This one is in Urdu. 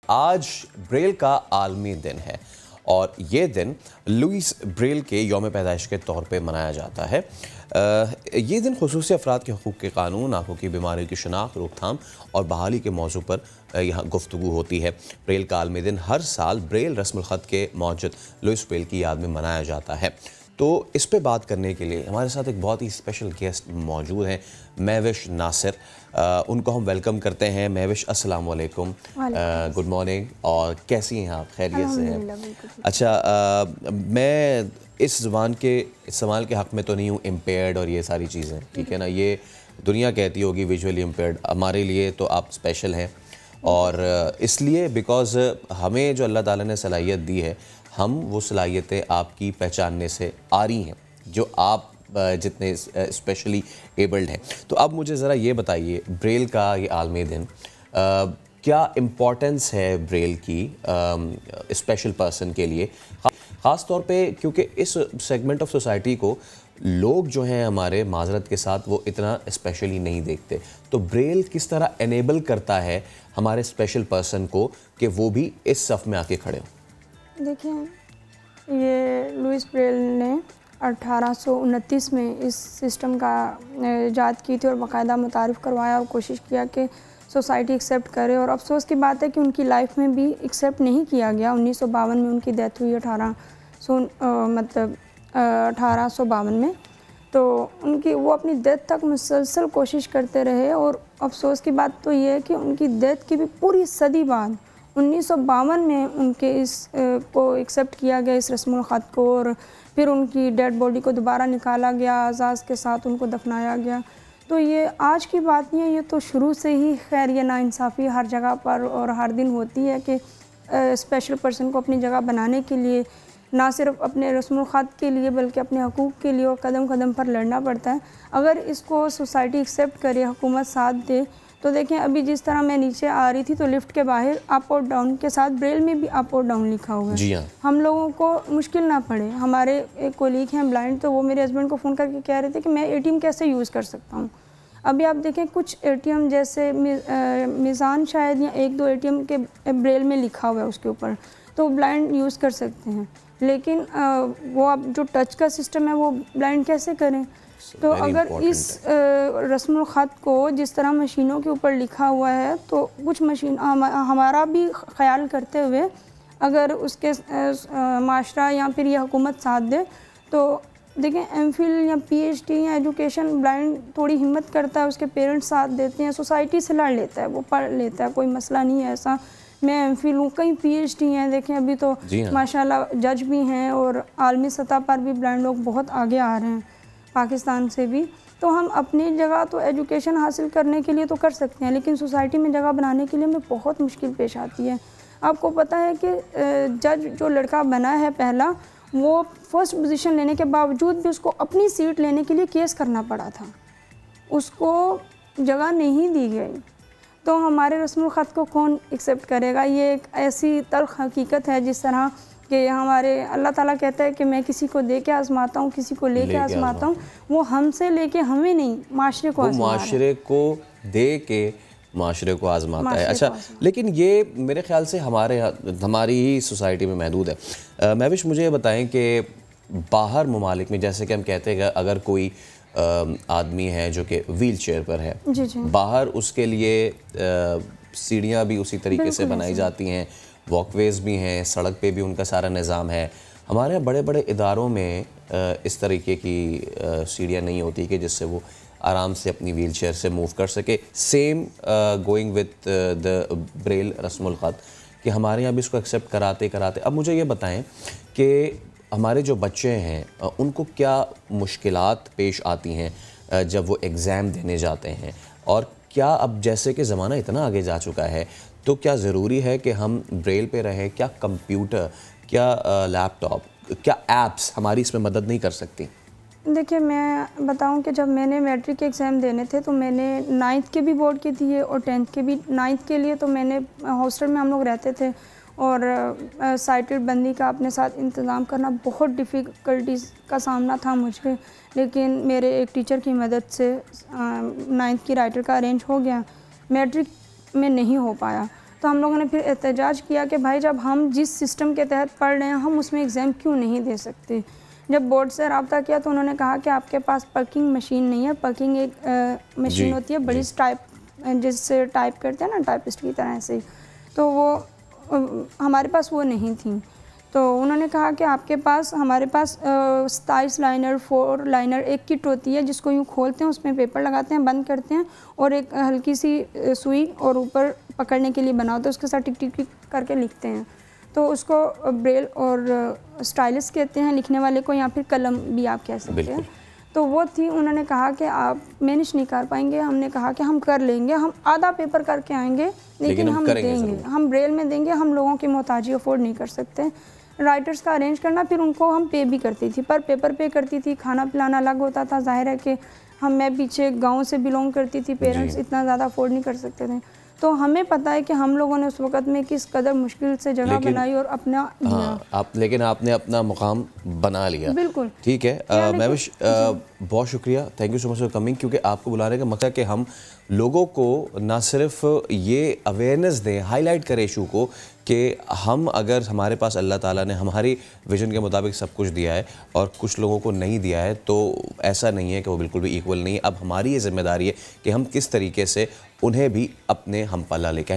آج بریل کا عالمی دن ہے اور یہ دن لوئس بریل کے یوم پیدائش کے طور پہ منایا جاتا ہے۔ یہ دن خصوصی افراد کے حقوق کے قانون، آنکھوں کی بیماریوں کی شناخت، روک تھام اور بحالی کے موضوع پر یہاں گفتگو ہوتی ہے۔ بریل کا عالمی دن ہر سال بریل رسم الخط کے موجد لوئس بریل کی یاد میں منایا جاتا ہے۔ تو اس پہ بات کرنے کے لیے ہمارے ساتھ ایک بہت ہی اسپیشل گیسٹ موجود ہیں، مہوش ناصر۔ ان کو ہم ویلکم کرتے ہیں۔ مہوش السلام علیکم، گڈ مارننگ، اور کیسی ہیں آپ؟ خیریت سے ہیں؟ اچھا، میں اس زبان کے استعمال کے حق میں تو نہیں ہوں، امپیئرڈ اور یہ ساری چیزیں، ٹھیک ہے نا، یہ دنیا کہتی ہوگی ویژولی امپیئرڈ، ہمارے لیے تو آپ اسپیشل ہیں، اور اس لیے بیکاز ہمیں جو اللہ تعالیٰ نے صلاحیت دی ہے، ہم وہ صلاحیتیں آپ کی پہچاننے سے آ رہی ہیں جو آپ جتنے اسپیشلی ایبلڈ ہیں۔ تو اب مجھے ذرا یہ بتائیے، بریل کا یہ عالمی دن کیا امپورٹنس ہے بریل کی اسپیشل پرسن کے لیے، خاص طور پہ کیونکہ اس سیگمنٹ آف سوسائٹی کو لوگ جو ہیں ہمارے معذرت کے ساتھ وہ اتنا اسپیشلی نہیں دیکھتے، تو بریل کس طرح انیبل کرتا ہے ہمارے اسپیشل پرسن کو کہ وہ بھی اس صف میں آ کے کھڑے ہوں؟ دیکھیں، یہ لوئس بریل نے 1829 میں اس سسٹم کا ایجاد کی تھی اور باقاعدہ متعارف کروایا اور کوشش کیا کہ سوسائٹی ایکسیپٹ کرے، اور افسوس کی بات ہے کہ ان کی لائف میں بھی ایکسیپٹ نہیں کیا گیا۔ 1952 میں ان کی ڈیتھ ہوئی، 1852 میں، تو ان کی وہ اپنی ڈیتھ تک مسلسل کوشش کرتے رہے، اور افسوس کی بات تو یہ ہے کہ ان کی ڈیتھ کی بھی پوری صدی بعد 1952 میں ان کے اس کو ایکسیپٹ کیا گیا، اس رسم الخط کو، اور پھر ان کی ڈیڈ باڈی کو دوبارہ نکالا گیا، اعزاز کے ساتھ ان کو دفنایا گیا۔ تو یہ آج کی بات نہیں ہے، یہ تو شروع سے ہی خیر یہ ناانصافی ہر جگہ پر اور ہر دن ہوتی ہے کہ اسپیشل پرسن کو اپنی جگہ بنانے کے لیے نہ صرف اپنے رسم الخط کے لیے بلکہ اپنے حقوق کے لیے اور قدم قدم پر لڑنا پڑتا ہے۔ اگر اس کو سوسائٹی ایکسیپٹ کرے، حکومت ساتھ دے، تو دیکھیں ابھی جس طرح میں نیچے آ رہی تھی تو لفٹ کے باہر اپ اور ڈاؤن کے ساتھ بریل میں بھی اپ اور ڈاؤن لکھا ہوا ہے۔ جی ہاں، ہم لوگوں کو مشکل نہ پڑے۔ ہمارے ایک کولیگ ہیں بلائنڈ، تو وہ میرے ہسبینڈ کو فون کر کے کہہ رہے تھے کہ میں اے ٹی ایم کیسے یوز کر سکتا ہوں۔ ابھی آپ دیکھیں کچھ اے ٹی ایم جیسے میزان شاید یا ایک دو اے ٹی ایم کے بریل میں لکھا ہوا ہے اس کے اوپر، تو بلائنڈ یوز کر سکتے ہیں، لیکن وہ اب جو ٹچ کا سسٹم ہے وہ بلائنڈ کیسے کریں؟ تو اگر اس رسم الخط کو جس طرح مشینوں کے اوپر لکھا ہوا ہے تو کچھ مشین ہمارا بھی خیال کرتے ہوئے اگر اس کے معاشرہ یا پھر یہ حکومت ساتھ دے، تو دیکھیں ایم فل یا پی ایچ ڈی یا ایجوکیشن بلائنڈ تھوڑی ہمت کرتا ہے، اس کے پیرنٹس ساتھ دیتے ہیں، سوسائٹی سے لڑ لیتا ہے، وہ پڑھ لیتا ہے، کوئی مسئلہ نہیں ہے ایسا۔ میں ایم فل ہوں، کئی پی ایچ ڈی ہیں، دیکھیں ابھی تو ماشاءاللہ جج بھی ہیں، اور عالمی سطح پر بھی بلائنڈ لوگ بہت آگے آ رہے ہیں، پاکستان سے بھی۔ تو ہم اپنی جگہ تو ایجوکیشن حاصل کرنے کے لیے تو کر سکتے ہیں، لیکن سوسائٹی میں جگہ بنانے کے لیے ہمیں بہت مشکل پیش آتی ہے۔ آپ کو پتہ ہے کہ جج جو لڑکا بنا ہے پہلا، وہ فرسٹ پوزیشن لینے کے باوجود بھی اس کو اپنی سیٹ لینے کے لیے کیس کرنا پڑا تھا، اس کو جگہ نہیں دی گئی۔ تو ہمارے رسم الخط کو کون ایکسیپٹ کرے گا؟ یہ ایک ایسی تلخ حقیقت ہے، جس طرح کہ ہمارے اللہ تعالیٰ کہتا ہے کہ میں کسی کو دے کے آزماتا ہوں، کسی کو لے کے آزماتا ہوں، وہ ہم سے لے کے ہمیں نہیں، معاشرے کو آزما رہا ہے، معاشرے کو دے کے معاشرے کو آزماتا ہے۔ اچھا، لیکن یہ میرے خیال سے ہماری ہی سوسائٹی میں محدود ہے۔ مہوش، مجھے یہ بتائیں کہ باہر ممالک میں جیسے کہ ہم کہتے ہیں کہ اگر کوئی آدمی ہے جو کہ ویل چیئر پر ہے، باہر اس کے لیے سیڑھیاں بھی اسی طریقے سے بنائی جاتی ہیں، واک ویز بھی ہیں، سڑک پہ بھی ان کا سارا نظام ہے۔ ہمارے یہاں بڑے بڑے اداروں میں اس طریقے کی سیڑھیاں نہیں ہوتی کہ جس سے وہ آرام سے اپنی ویل چیئر سے موو کر سکے۔ Same going with the Braille رسم الخط، کہ ہمارے یہاں بھی اس کو ایکسیپٹ کراتے اب مجھے یہ بتائیں کہ ہمارے جو بچے ہیں ان کو کیا مشکلات پیش آتی ہیں جب وہ ایگزام دینے جاتے ہیں، اور کیا اب جیسے کہ زمانہ اتنا آگے جا چکا ہے تو کیا ضروری ہے کہ ہم بریل پہ رہیں؟ کیا کمپیوٹر، کیا لیپ ٹاپ، کیا ایپس ہماری اس میں مدد نہیں کر سکتی؟ دیکھیں، میں بتاؤں کہ جب میں نے میٹرک کے ایگزام دینے تھے تو میں نے 9th کے بھی بورڈ کے دیے اور 10th کے بھی۔ 9th کے لیے تو میں نے ہاسٹل میں ہم لوگ رہتے تھے، اور سائٹڈ بندی کا اپنے ساتھ انتظام کرنا بہت ڈیفیکلٹیز کا سامنا تھا مجھے، لیکن میرے ایک ٹیچر کی مدد سے 9th کی رائٹر کا ارینج ہو گیا، میٹرک میں نہیں ہو پایا۔ تو تو ہم لوگوں نے پھر احتجاج کیا کہ بھائی جب ہم جس سسٹم کے تحت پڑھ رہے ہیں ہم اس میں ایگزام کیوں نہیں دے سکتے. جب بورڈ سے رابطہ کیا تو انہوں نے کہا کہ آپ کے پاس پرکنگ مشین نہیں ہے. پرکنگ ایک مشین ہوتی ہے بڑی ٹائپ جس سے ٹائپ کرتے ہیں نا ٹائپسٹ کی طرح سے, تو وہ ہمارے پاس وہ نہیں تھیں. تو انہوں نے کہا کہ آپ کے پاس ہمارے پاس 27 لائنر 4 لائنر ایک کٹ ہوتی ہے جس کو یوں کھولتے ہیں, اس میں پیپر لگاتے ہیں, بند کرتے ہیں اور ایک ہلکی سی سوئی اور اوپر پکڑنے کے لیے بنا ہوتا ہے, اس کے ساتھ ٹک ٹک ٹک کر کے لکھتے ہیں. تو اس کو بریل اور اسٹائلس کہتے ہیں لکھنے والے کو, یا پھر قلم بھی آپ کہہ سکتے ہیں. تو وہ تھی, انہوں نے کہا کہ آپ مینج نہیں کر پائیں گے. ہم نے کہا کہ ہم کر لیں گے, ہم آدھا پیپر کر کے آئیں گے لیکن ہم دیں گے, ہم بریل میں دیں گے. ہم لوگوں کی محتاجی افورڈ نہیں کر سکتے. رائٹرز کا ارینج کرنا, پھر ان کو ہم پے بھی کرتی تھی, پر پیپر پے کرتی تھی, کھانا پلانا الگ ہوتا تھا. ظاہر ہے کہ میں پیچھے گاؤں سے بلونگ کرتی تھی, پیرنٹس اتنا زیادہ افورڈ نہیں کر سکتے تھے. تو ہمیں پتہ ہے کہ ہم لوگوں نے اس وقت میں کس قدر مشکل سے جگہ بنائی اور اپنا دیا. لیکن آپ نے اپنا مقام بنا لیا. بالکل ٹھیک ہے مہوش, بہت شکریہ, thank you so much for coming. کیونکہ آپ کو بلانے کا مقصد کہ ہم لوگوں کو نہ صرف یہ اویئرنیس دیں, ہائی لائٹ کریں ایشو کو کہ ہم اگر ہمارے پاس اللہ تعالیٰ نے ہماری ویژن کے مطابق سب کچھ دیا ہے اور کچھ لوگوں کو نہیں دیا ہے, تو ایسا نہیں ہے کہ وہ بالکل بھی ایکول نہیں ہے. اب ہماری یہ ذمہ داری ہے کہ ہم کس طریقے سے انہیں بھی اپنے ہم پلہ لے کے آئیں.